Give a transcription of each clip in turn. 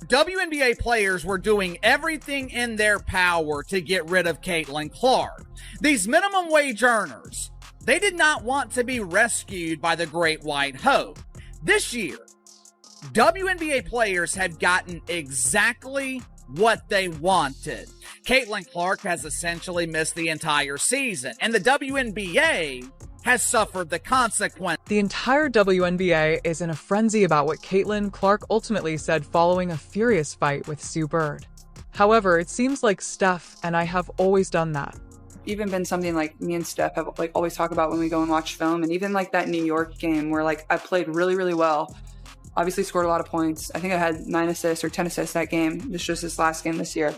WNBA players were doing everything in their power to get rid of Caitlin Clark. These minimum wage earners, they did not want to be rescued by the Great White Hope. This year, WNBA players have gotten exactly what they wanted. Caitlin Clark has essentially missed the entire season, and the WNBA has suffered the consequence. The entire WNBA is in a frenzy about what Caitlin Clark ultimately said following a furious fight with Sue Bird. However, it seems like Steph and I have always done that. Even been something like me and Steph have like always talk about when we go and watch film, and even like that New York game where like I played really, really well. Obviously scored a lot of points. I think I had 9 assists or 10 assists that game. This just this last game this year.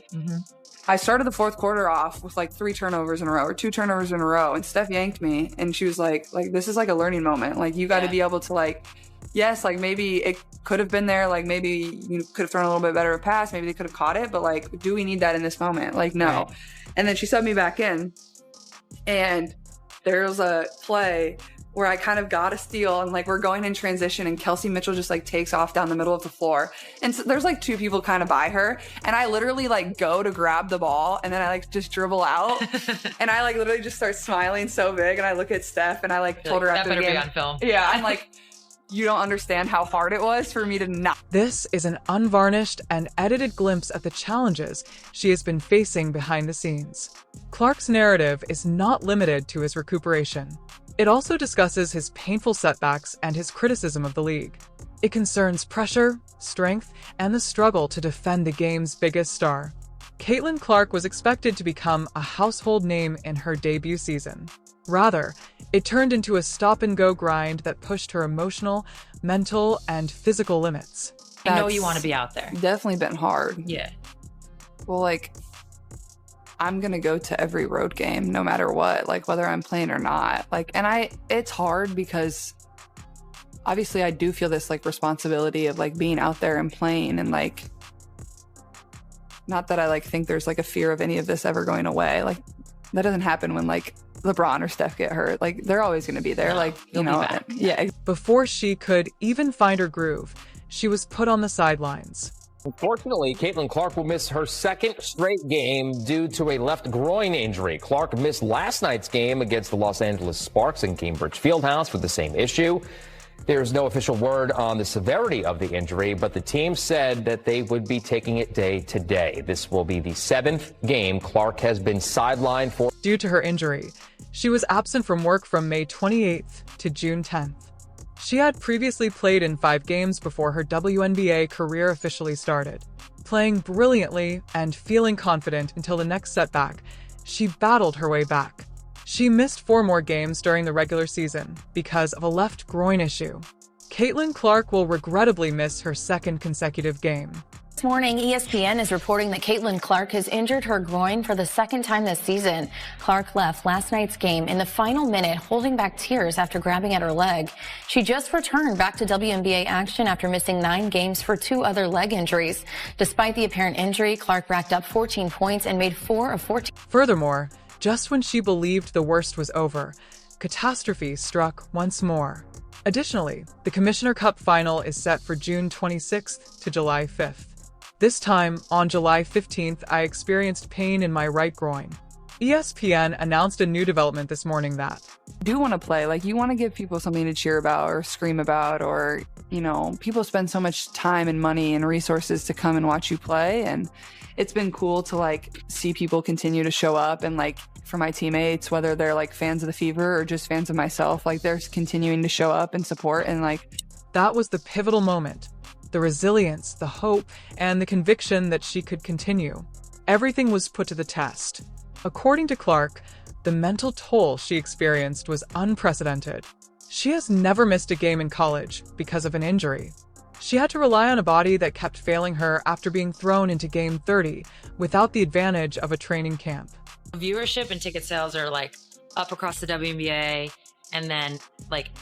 I started the fourth quarter off with like 3 turnovers in a row or 2 turnovers in a row. And Steph yanked me and she was like, this is like a learning moment. Like you got to be able to like, yes, like maybe it could have been there. Like maybe you could have thrown a little bit better of a pass. Maybe they could have caught it. But like, do we need that in this moment? Like, no. Right. And then she subbed me back in. And there was a play where I kind of got a steal and like we're going in transition and Kelsey Mitchell just like takes off down the middle of the floor. And so there's like 2 people kind of by her. And I literally like go to grab the ball and then I like just dribble out. And I like literally just start smiling so big. And I look at Steph and I like told her after the game. That better be on film. Yeah, I'm like, you don't understand how hard it was for me to not. This is an unvarnished and edited glimpse at the challenges she has been facing behind the scenes. Clark's narrative is not limited to his recuperation. It also discusses his painful setbacks and his criticism of the league. It concerns pressure, strength, and the struggle to defend the game's biggest star. Caitlin Clark was expected to become a household name in her debut season. Rather, it turned into a stop-and-go grind that pushed her emotional, mental, and physical limits. I know you want to be out there. Definitely been hard. Yeah. Well, like, I'm going to go to every road game no matter what, like whether I'm playing or not. Like, and it's hard because obviously I do feel this like responsibility of like being out there and playing and like, not that I like think there's like a fear of any of this ever going away. Like that doesn't happen when like LeBron or Steph get hurt. Like they're always going to be there. No, like, you know, yeah. Before she could even find her groove, she was put on the sidelines. Unfortunately, Caitlin Clark will miss her 2nd straight game due to a left groin injury. Clark missed last night's game against the Los Angeles Sparks in Cambridge Fieldhouse with the same issue. There's no official word on the severity of the injury, but the team said that they would be taking it day to day. This will be the 7th game Clark has been sidelined for. Due to her injury, she was absent from work from May 28th to June 10th. She had previously played in 5 games before her WNBA career officially started. Playing brilliantly and feeling confident until the next setback, she battled her way back. She missed 4 more games during the regular season because of a left groin issue. Caitlin Clark will regrettably miss her 2nd consecutive game. This morning, ESPN is reporting that Caitlin Clark has injured her groin for the 2nd time this season. Clark left last night's game in the final minute, holding back tears after grabbing at her leg. She just returned back to WNBA action after missing 9 games for 2 other leg injuries. Despite the apparent injury, Clark racked up 14 points and made 4 of 14. Furthermore, just when she believed the worst was over, catastrophe struck once more. Additionally, the Commissioner Cup final is set for June 26th to July 5th. This time, on July 15th, I experienced pain in my right groin. ESPN announced a new development this morning that do want to play. Like, you want to give people something to cheer about or scream about, or, you know, people spend so much time and money and resources to come and watch you play. And it's been cool to like see people continue to show up, and like for my teammates, whether they're like fans of the Fever or just fans of myself, like they're continuing to show up and support. And like, that was the pivotal moment. The resilience, the hope, and the conviction that she could continue. Everything was put to the test. According to Clark, the mental toll she experienced was unprecedented. She has never missed a game in college because of an injury. She had to rely on a body that kept failing her after being thrown into Game 30 without the advantage of a training camp. Viewership and ticket sales are like up across the WNBA, and then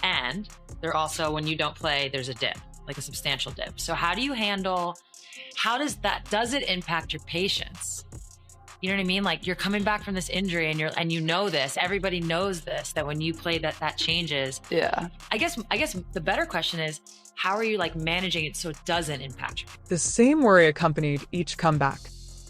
and they're also, when you don't play, there's a dip. Like a substantial dip. So how do you handle, does it impact your patience? You know what I mean? Like, you're coming back from this injury and you know this, everybody knows this, that when you play that changes. Yeah. I guess the better question is, How are you like managing it so it doesn't impact you? The same worry accompanied each comeback.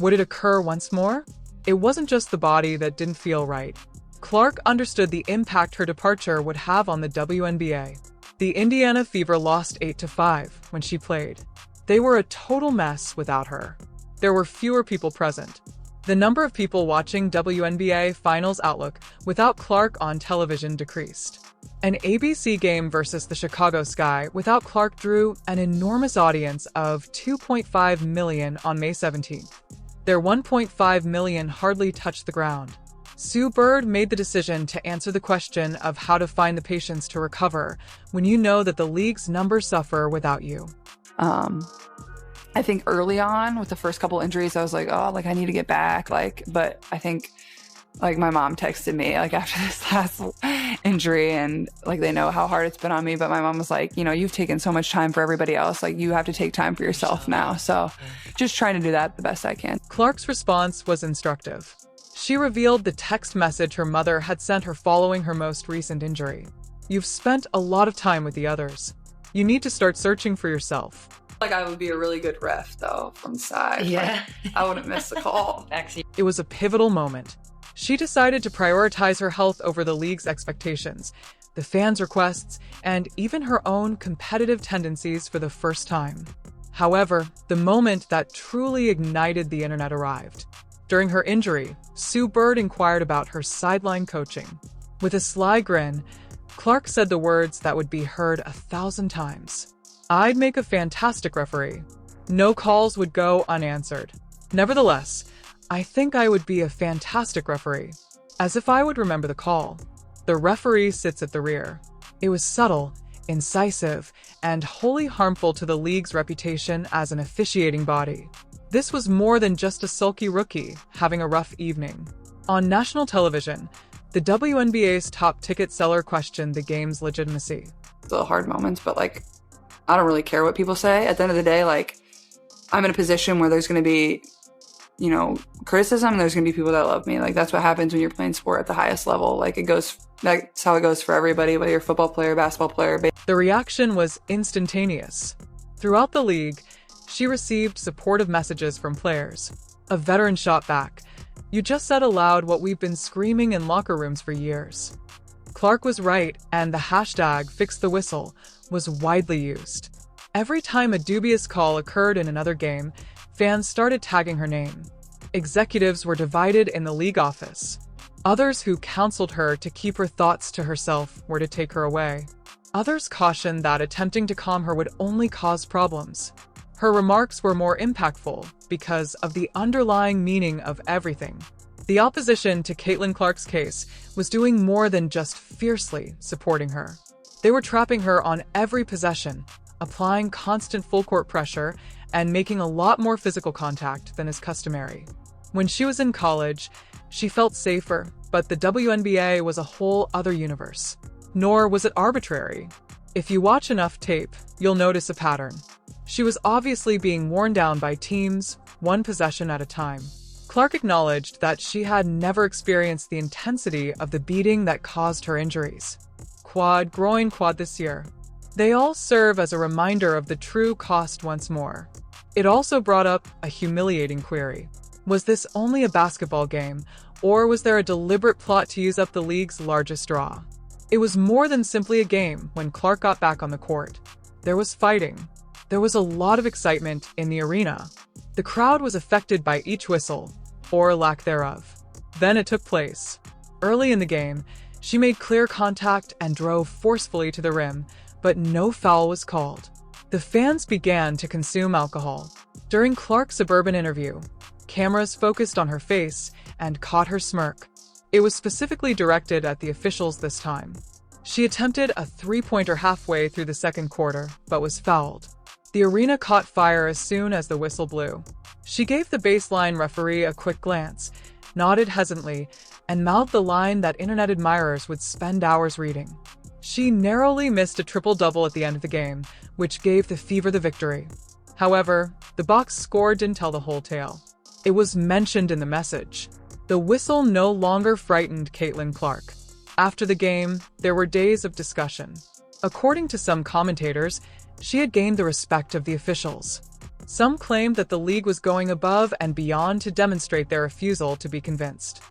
Would it occur once more? It wasn't just the body that didn't feel right. Clark understood the impact her departure would have on the WNBA. The Indiana Fever lost 8-5 when she played. They were a total mess without her. There were fewer people present. The number of people watching WNBA Finals Outlook without Clark on television decreased. An ABC game versus the Chicago Sky without Clark drew an enormous audience of 2.5 million on May 17th. Their 1.5 million hardly touched the ground. Sue Bird made the decision to answer the question of how to find the patience to recover when you know that the league's numbers suffer without you. I think early on with the first couple injuries, I was like, oh, like I need to get back. But I think like my mom texted me like after this last injury, and like they know how hard it's been on me. But my mom was like, you know, you've taken so much time for everybody else. Like you have to take time for yourself now. So just trying to do that the best I can. Clark's response was instructive. She revealed the text message her mother had sent her following her most recent injury. You've spent a lot of time with the others. You need to start searching for yourself. Like I would be a really good ref though from the side. Yeah. Like, I wouldn't miss the call. It was a pivotal moment. She decided to prioritize her health over the league's expectations, the fans' requests, and even her own competitive tendencies for the first time. However, the moment that truly ignited the internet arrived. During her injury, Sue Bird inquired about her sideline coaching. With a sly grin, Clark said the words that would be heard 1,000 times. I'd make a fantastic referee. No calls would go unanswered. Nevertheless, I think I would be a fantastic referee. As if I would remember the call. The referee sits at the rear. It was subtle, incisive, and wholly harmful to the league's reputation as an officiating body. This was more than just a sulky rookie having a rough evening. On national television, the WNBA's top ticket seller questioned the game's legitimacy. The hard moments, but like, I don't really care what people say. At the end of the day, like, I'm in a position where there's going to be, you know, criticism, and there's going to be people that love me. Like, that's what happens when you're playing sport at the highest level. Like, that's how it goes for everybody, whether you're a football player, basketball player. The reaction was instantaneous. Throughout the league, she received supportive messages from players. A veteran shot back, "You just said aloud what we've been screaming in locker rooms for years." Clark was right, and the hashtag #FixTheWhistle was widely used. Every time a dubious call occurred in another game, fans started tagging her name. Executives were divided in the league office. Others who counseled her to keep her thoughts to herself were to take her away. Others cautioned that attempting to calm her would only cause problems. Her remarks were more impactful because of the underlying meaning of everything. The opposition to Caitlin Clark's case was doing more than just fiercely supporting her. They were trapping her on every possession, applying constant full-court pressure, and making a lot more physical contact than is customary. When she was in college, she felt safer, but the WNBA was a whole other universe. Nor was it arbitrary. If you watch enough tape, you'll notice a pattern. She was obviously being worn down by teams, one possession at a time. Clark acknowledged that she had never experienced the intensity of the beating that caused her injuries. Quad, groin, quad this year. They all serve as a reminder of the true cost once more. It also brought up a humiliating query. Was this only a basketball game, or was there a deliberate plot to use up the league's largest draw? It was more than simply a game when Clark got back on the court. There was fighting. There was a lot of excitement in the arena. The crowd was affected by each whistle, or lack thereof. Then it took place. Early in the game, she made clear contact and drove forcefully to the rim, but no foul was called. The fans began to consume alcohol. During Clark's suburban interview, cameras focused on her face and caught her smirk. It was specifically directed at the officials this time. She attempted a three-pointer halfway through the second quarter, but was fouled. The arena caught fire as soon as the whistle blew. She gave the baseline referee a quick glance, nodded hesitantly, and mouthed the line that internet admirers would spend hours reading. She narrowly missed a triple-double at the end of the game, which gave the Fever the victory. However, the box score didn't tell the whole tale. It was mentioned in the message. The whistle no longer frightened Caitlin Clark. After the game, there were days of discussion. According to some commentators, she had gained the respect of the officials. Some claimed that the league was going above and beyond to demonstrate their refusal to be convinced.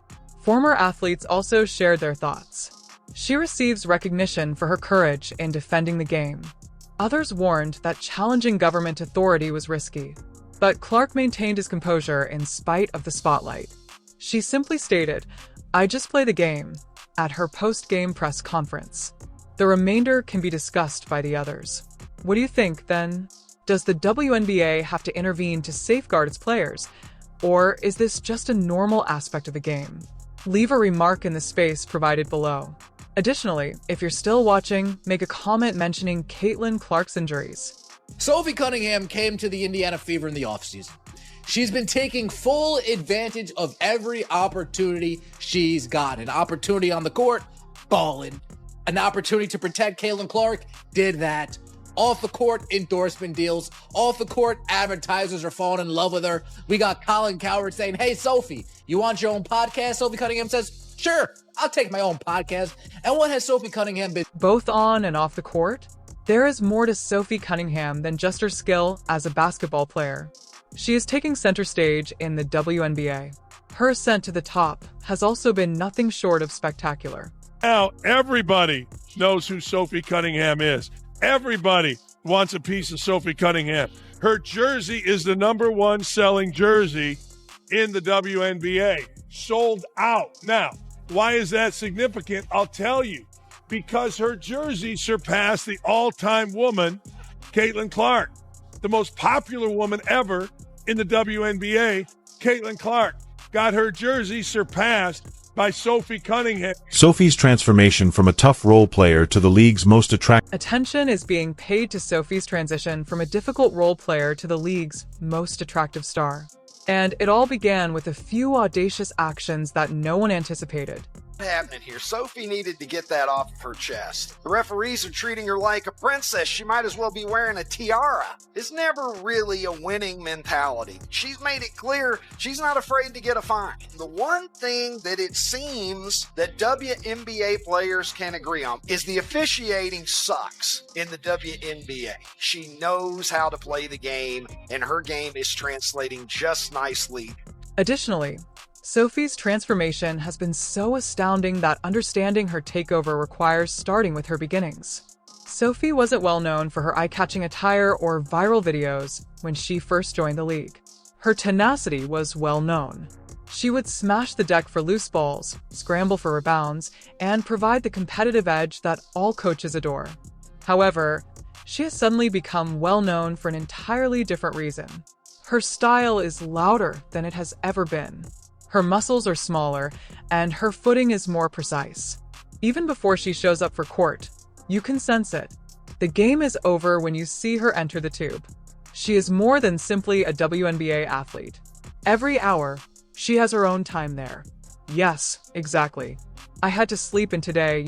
Former athletes also shared their thoughts. She receives recognition for her courage in defending the game. Others warned that challenging government authority was risky, but Clark maintained his composure in spite of the spotlight. She simply stated, "I just play the game," at her post-game press conference. The remainder can be discussed by the others. What do you think, then? Does the WNBA have to intervene to safeguard its players? Or is this just a normal aspect of the game? Leave a remark in the space provided below. Additionally, if you're still watching, make a comment mentioning Caitlin Clark's injuries. Sophie Cunningham came to the Indiana Fever in the offseason. She's been taking full advantage of every opportunity she's got. An opportunity on the court, balling. An opportunity to protect Caitlin Clark, did that. Off the court, endorsement deals. Off the court, advertisers are falling in love with her. We got Colin Cowherd saying, "Hey, Sophie, you want your own podcast?" Sophie Cunningham says, "Sure, I'll take my own podcast." And what has Sophie Cunningham been? Both on and off the court, there is more to Sophie Cunningham than just her skill as a basketball player. She is taking center stage in the WNBA. Her ascent to the top has also been nothing short of spectacular. Now, everybody knows who Sophie Cunningham is. Everybody wants a piece of Sophie Cunningham. Her jersey is the #1 selling jersey in the WNBA. Sold out. Now, why is that significant? I'll tell you. Because her jersey surpassed the all-time woman, Caitlin Clark. The most popular woman ever in the WNBA, Caitlin Clark, got her jersey surpassed by Sophie Cunningham. Sophie's transformation from a tough role player to the league's most attractive. Attention is being paid to Sophie's transition from a difficult role player to the league's most attractive star. And it all began with a few audacious actions that no one anticipated. Happening here. Sophie needed to get that off of her chest. The referees are treating her like a princess. She might as well be wearing a tiara. It's never really a winning mentality. She's made it clear she's not afraid to get a fine. The one thing that it seems that WNBA players can agree on is the officiating sucks in the WNBA. She knows how to play the game, and her game is translating just nicely. Additionally, Sophie's transformation has been so astounding that understanding her takeover requires starting with her beginnings. Sophie wasn't well known for her eye-catching attire or viral videos when she first joined the league. Her tenacity was well known. She would smash the deck for loose balls, scramble for rebounds, and provide the competitive edge that all coaches adore. However, she has suddenly become well known for an entirely different reason. Her style is louder than it has ever been. Her muscles are smaller, and her footing is more precise. Even before she shows up for court, you can sense it. The game is over when you see her enter the tube. She is more than simply a WNBA athlete. Every hour, she has her own time there. Yes, exactly. I had to sleep in today,